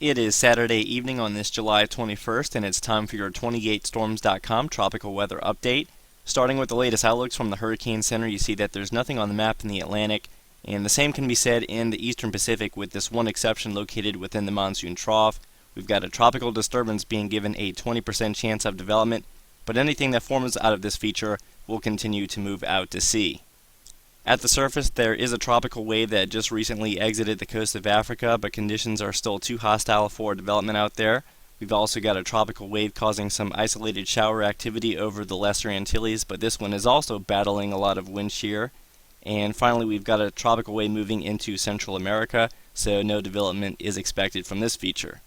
It is Saturday evening on this July 21st, and it's time for your 28storms.com tropical weather update. Starting with the latest outlooks from the Hurricane Center, you see that there's nothing on the map in the Atlantic, and the same can be said in the Eastern Pacific, with this one exception located within the monsoon trough. We've got a tropical disturbance being given a 20% chance of development, but anything that forms out of this feature will continue to move out to sea. At the surface, there is a tropical wave that just recently exited the coast of Africa, but conditions are still too hostile for development out there. We've also got a tropical wave causing some isolated shower activity over the Lesser Antilles, but this one is also battling a lot of wind shear. And finally, we've got a tropical wave moving into Central America, so no development is expected from this feature.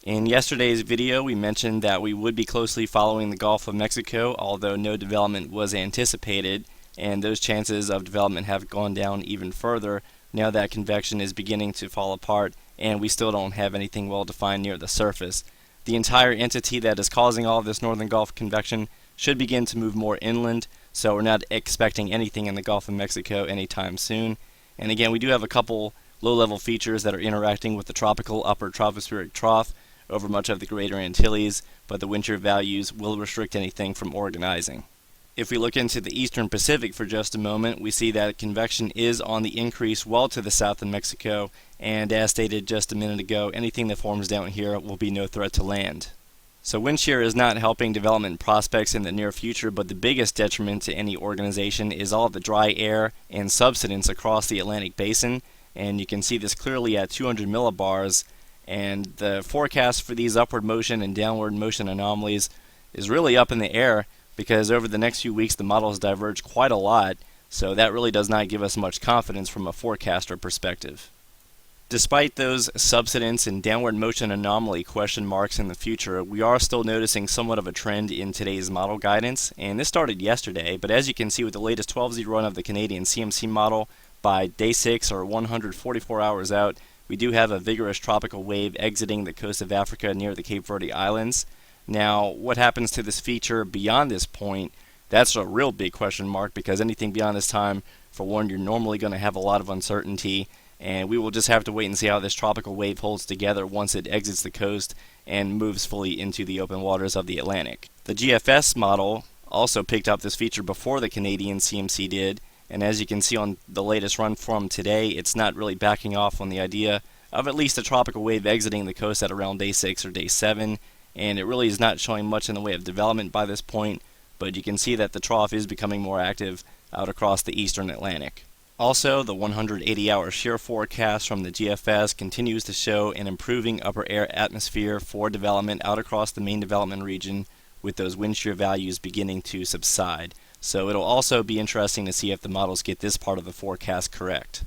In yesterday's video, we mentioned that we would be closely following the Gulf of Mexico, although no development was anticipated, and those chances of development have gone down even further now that convection is beginning to fall apart and we still don't have anything well defined near the surface. The entire entity that is causing all of this northern Gulf convection should begin to move more inland, so we're not expecting anything in the Gulf of Mexico anytime soon. And again, we do have a couple low-level features that are interacting with the tropical upper tropospheric trough over much of the greater Antilles, but the wind shear values will restrict anything from organizing. If we look into the Eastern Pacific for just a moment, we see that convection is on the increase well to the south of Mexico, and as stated just a minute ago, anything that forms down here will be no threat to land. So wind shear is not helping development prospects in the near future, but the biggest detriment to any organization is all of the dry air and subsidence across the Atlantic Basin, and you can see this clearly at 200 millibars, and the forecast for these upward motion and downward motion anomalies is really up in the air, because over the next few weeks the models diverge quite a lot, so that really does not give us much confidence from a forecaster perspective. Despite those subsidence and downward motion anomaly question marks in the future, we are still noticing somewhat of a trend in today's model guidance, and this started yesterday, but as you can see with the latest 12Z run of the Canadian CMC model, by day 6 or 144 hours out, we do have a vigorous tropical wave exiting the coast of Africa near the Cape Verde Islands. Now, what happens to this feature beyond this point, that's a real big question mark, because anything beyond this time, for one, you're normally going to have a lot of uncertainty, and we will just have to wait and see how this tropical wave holds together once it exits the coast and moves fully into the open waters of the Atlantic. The GFS model also picked up this feature before the Canadian CMC did, and as you can see on the latest run from today, it's not really backing off on the idea of at least a tropical wave exiting the coast at around day 6 or day 7, and it really is not showing much in the way of development by this point, but you can see that the trough is becoming more active out across the eastern Atlantic. Also, the 180-hour shear forecast from the GFS continues to show an improving upper air atmosphere for development out across the main development region, with those wind shear values beginning to subside. So it'll also be interesting to see if the models get this part of the forecast correct.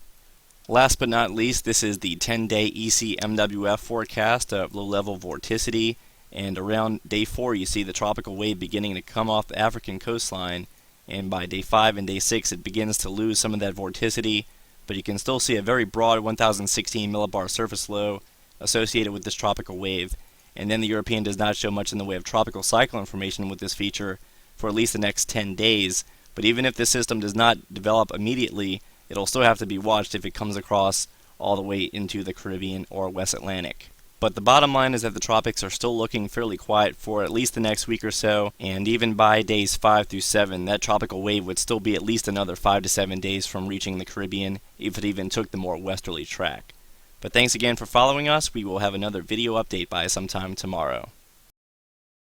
Last but not least, this is the 10-day ECMWF forecast of low-level vorticity. And around day 4 you see the tropical wave beginning to come off the African coastline, and by day 5 and day 6 it begins to lose some of that vorticity, but you can still see a very broad 1016 millibar surface low associated with this tropical wave, and then the European does not show much in the way of tropical cyclone formation with this feature for at least the next 10 days, but even if this system does not develop immediately, it'll still have to be watched if it comes across all the way into the Caribbean or West Atlantic. But the bottom line is that the tropics are still looking fairly quiet for at least the next week or so, and even by days 5 through 7, that tropical wave would still be at least another 5 to 7 days from reaching the Caribbean if it even took the more westerly track. But thanks again for following us. We will have another video update by sometime tomorrow.